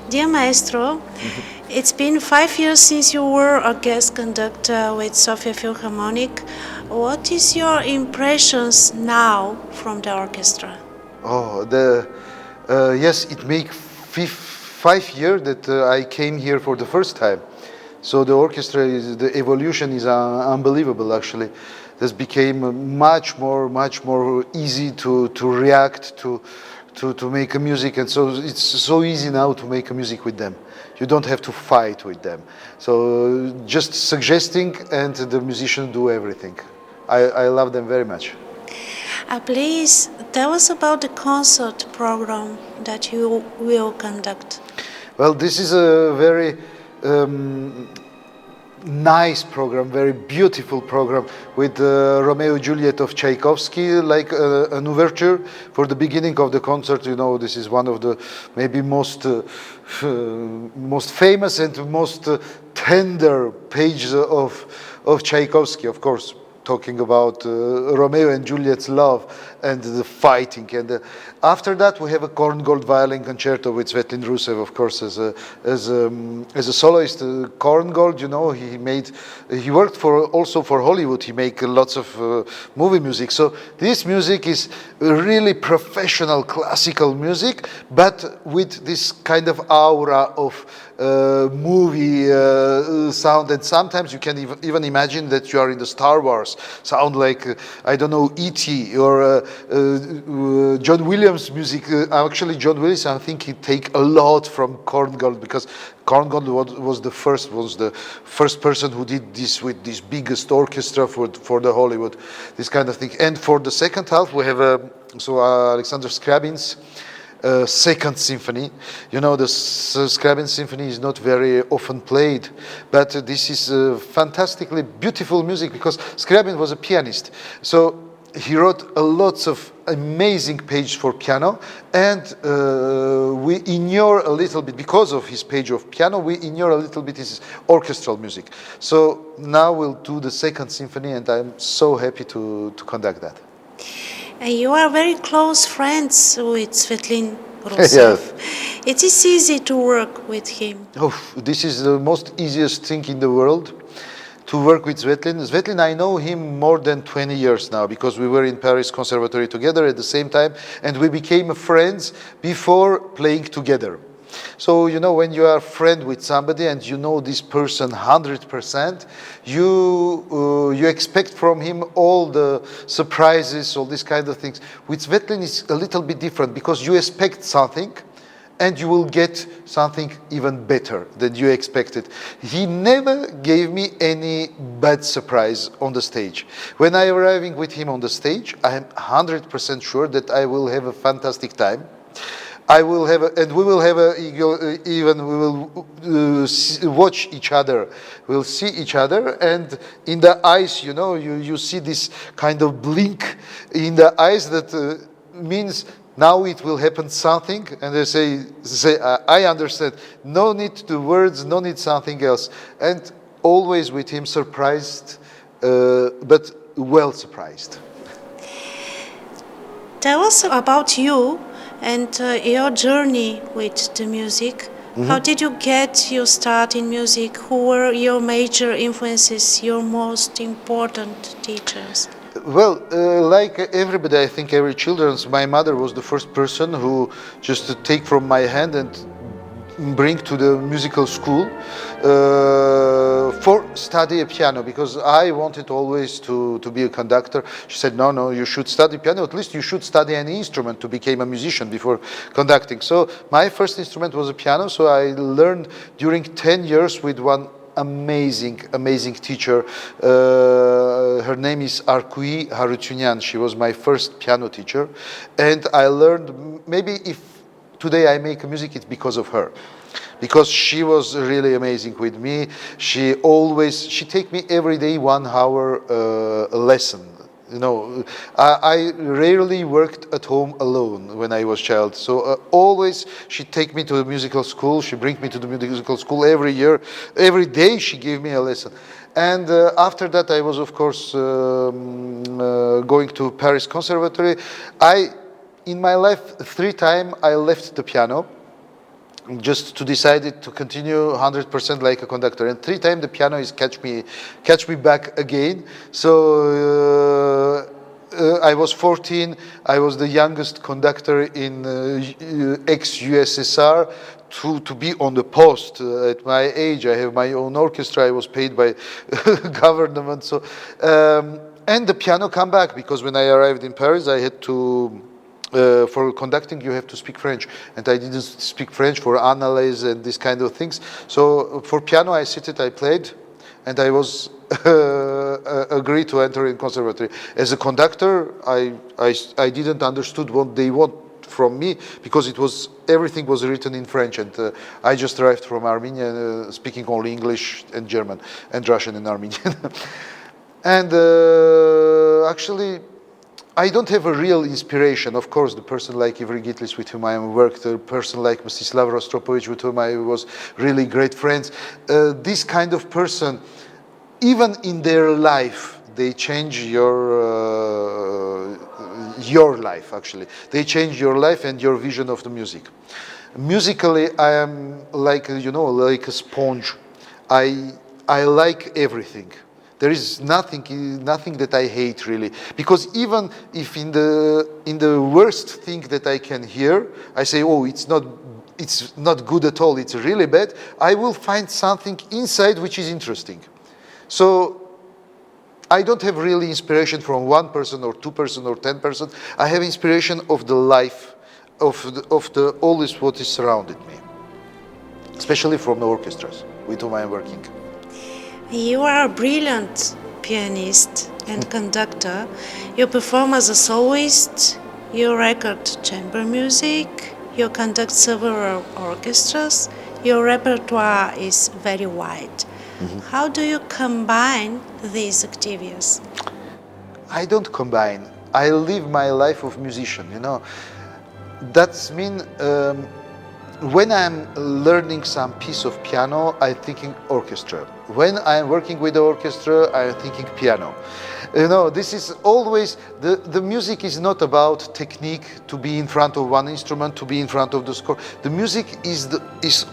Dear Maestro, it's been 5 years since you were a guest conductor with Sofia Philharmonic. What is your impressions now from the orchestra? Oh, yes, it makes 5 years that I came here for the first time. So the orchestra the evolution is unbelievable. Actually, this became much more easy to react to make a music, and so it's so easy now to make a music with them. You don't have to fight with them. So just suggesting, and the musicians do everything. I love them very much. Please tell us about the concert program that you will conduct. Well, this is a very nice program, very beautiful program with Romeo and Juliet of Tchaikovsky, like an overture for the beginning of the concert. You know, this is one of the maybe most famous and most tender pages of Tchaikovsky, of course. Talking about Romeo and Juliet's love and the fighting, and after that we have a Korngold violin concerto with Svetlin Rusev, of course, as a soloist. Korngold, you know, he worked also for Hollywood. He made lots of movie music. So this music is really professional classical music, but with this kind of aura of movie sound, and sometimes you can even imagine that you are in the Star Wars. Sound like I don't know, E.T. or John Williams music. Actually, John Williams, I think he take a lot from Korngold, because Korngold was the first person who did this with this biggest orchestra for the Hollywood, this kind of thing. And for the second half, we have Alexander Scriabin's Second Symphony. You know, the Scriabin Symphony is not very often played, but this is fantastically beautiful music, because Scriabin was a pianist. So he wrote lots of amazing pages for piano, and we ignore a little bit, because of his page of piano, we ignore a little bit his orchestral music. So now we'll do the Second Symphony, and I'm so happy to conduct that. You are very close friends with Svetlin Rusev. Yes. It is easy to work with him. Oh, this is the most easiest thing in the world, to work with Svetlin. Svetlin, I know him more than 20 years now, because we were in Paris conservatory together at the same time, and we became friends before playing together. So, you know, when you are a friend with somebody and you know this person 100%, you expect from him all the surprises, all these kind of things. With Svetlin, it's a little bit different, because you expect something and you will get something even better than you expected. He never gave me any bad surprise on the stage. When I'm arriving with him on the stage, I'm 100% sure that I will have a fantastic time. We will watch each other. We'll see each other, and in the eyes, you know, you see this kind of blink in the eyes that means now it will happen something. And they say, I understand. No need to words, no need something else. And always with him surprised, but well surprised. Tell us about you and your journey with the music. Mm-hmm. How did you get your start in music? Who were your major influences, your most important teachers? Well, like everybody, I think every children, my mother was the first person who just to take from my hand and bring to the musical school for study a piano, because I wanted always to be a conductor. She said, no, you should study piano, at least you should study any instrument to become a musician before conducting. So my first instrument was a piano, so I learned during 10 years with one amazing teacher. Her name is Armenia Vachon. She was my first piano teacher, and I learned, maybe if today I make music, it's because of her, because she was really amazing with me. She take me every day 1 hour lesson. You know, I rarely worked at home alone when I was a child. So always she take me to the musical school. She bring me to the musical school every year. Every day she gave me a lesson. And after that I was, of course, going to Paris conservatory. In my life, 3 times I left the piano. just to decide to continue 100% like a conductor. And 3 times the piano is catch me back again. So I was 14. I was the youngest conductor in ex-USSR to be on the post. At my age, I have my own orchestra. I was paid by government. So and the piano come back, because when I arrived in Paris, I had to. For conducting, you have to speak French, and I didn't speak French for analyze and this kind of things. So for piano, I played, and I was agreed to enter in conservatory. As a conductor, I didn't understood what they want from me, because everything was written in French, and I just arrived from Armenia speaking only English and German and Russian and Armenian. And actually, I don't have a real inspiration. Of course, the person like Ivry Gitlis, with whom I worked, a person like Mstislav Rostropovich, with whom I was really great friends. This kind of person, even in their life, they change your life, actually. They change your life and your vision of the music. Musically, I am like a sponge. I like everything. There is nothing that I hate, really, because even if in the worst thing that I can hear, I say, oh, it's not good at all, it's really bad, I will find something inside which is interesting. So I don't have really inspiration from 1 person or 2 person or 10 person. I have inspiration of the life, of all this what is surrounded me, especially from the orchestras with whom I am working. You are a brilliant pianist and conductor. You perform as a soloist, you record chamber music, you conduct several orchestras, your repertoire is very wide. Mm-hmm. How do you combine these activities? I don't combine. I live my life of musician, That's mean when I'm learning some piece of piano, I'm thinking orchestra. When I'm working with the orchestra, I'm thinking piano. This is always, the music is not about technique, to be in front of one instrument, to be in front of the score. The music is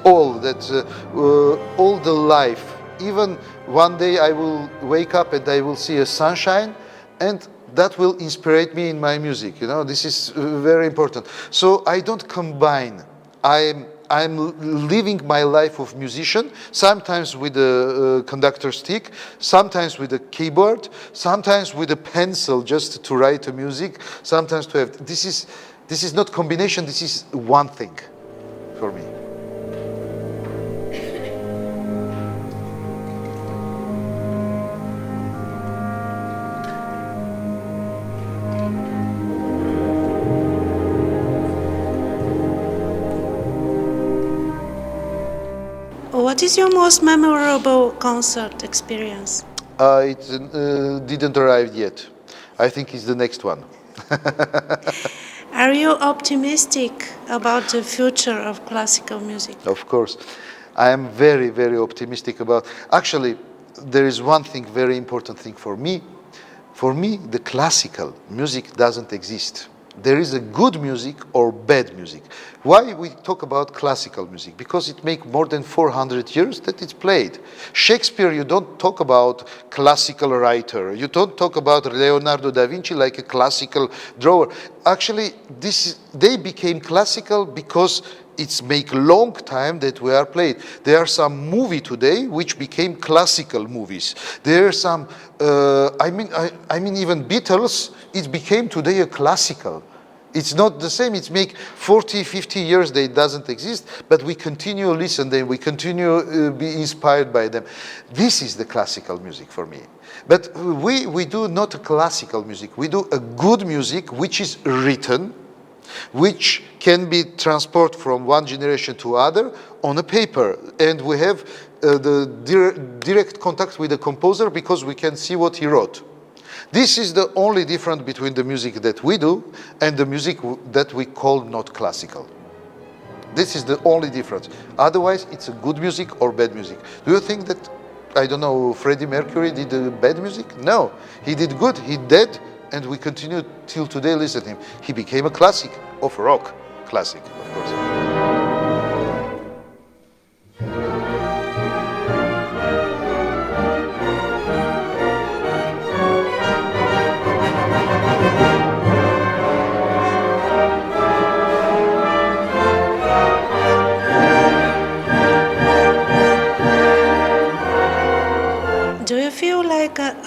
all the life. Even one day I will wake up and I will see a sunshine, and that will inspire me in my music. This is very important. So I don't combine. I'm living my life of musician, sometimes with a conductor stick, sometimes with a keyboard, sometimes with a pencil just to write a music, sometimes to have. This is not combination, this is one thing for me. What is your most memorable concert experience? It didn't arrive yet. I think it's the next one. Are you optimistic about the future of classical music? Of course. I am very, very optimistic about. Actually, there is one thing, very important thing for me. For me, the classical music doesn't exist. There is a good music or bad music. Why we talk about classical music? Because it makes more than 400 years that it's played. Shakespeare, you don't talk about classical writer. You don't talk about Leonardo da Vinci like a classical drawer. Actually, they became classical because it's make long time that we are played. There are some movie today which became classical movies. There are some, I mean even Beatles, it became today a classical. It's not the same. It's make 40, 50 years that it doesn't exist, but we continue listen them, we continue be inspired by them. This is the classical music for me. But we do not a classical music. We do a good music which is written, which can be transported from one generation to other on a paper. And we have the direct contact with the composer because we can see what he wrote. This is the only difference between the music that we do and the music that we call not classical. This is the only difference. Otherwise, it's a good music or bad music. Do you think that, I don't know, Freddie Mercury did bad music? No, he did good, he did, and we continue till today listen to him. He became a classic of rock, classic, of course.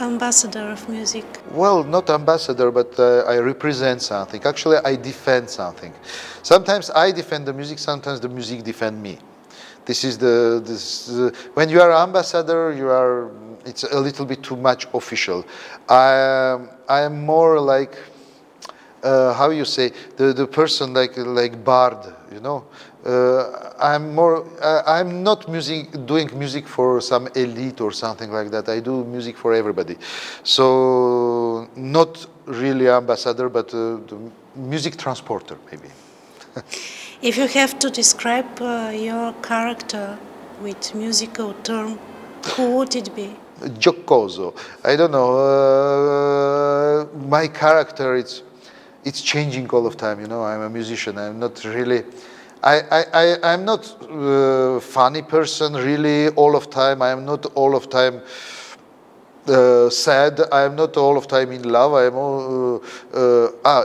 ambassador of music? Well, not ambassador, but I represent something. Actually, I defend something. Sometimes I defend the music, sometimes the music defend me. This is when you are ambassador, it's a little bit too much official. I am more like, how you say, the person like bard, you know. I'm not doing music for some elite or something like that. I do music for everybody. So not really ambassador, but the music transporter maybe. If you have to describe your character with musical term, who would it be? Giocoso. I don't know. My character, it's changing all of time. You know, I'm a musician. I'm not really. I'm not a funny person really all of time. I am not all of time sad. I am not all of time in love. I am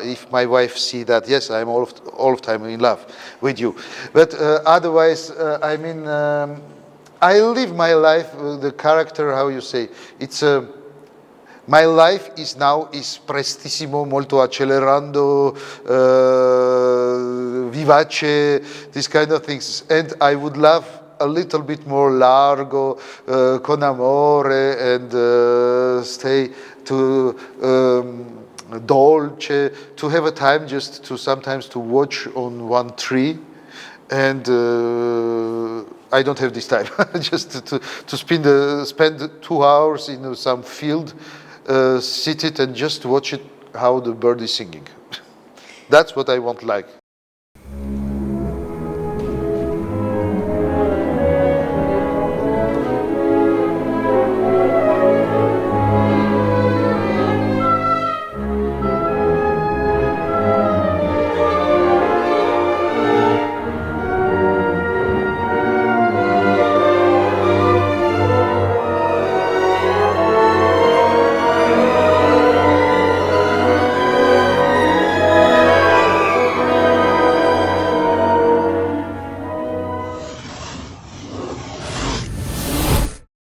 if my wife see that, yes, I am all of time in love with you. But otherwise, I live my life. The character, how you say, it's my life is prestissimo, molto accelerando, vivace, these kind of things. And I would love a little bit more largo, con amore, and stay to dolce, to have a time just to sometimes to watch on one tree. And I don't have this time, just to spend 2 hours in some field, sit it and just watch it how the bird is singing. That's what I want like.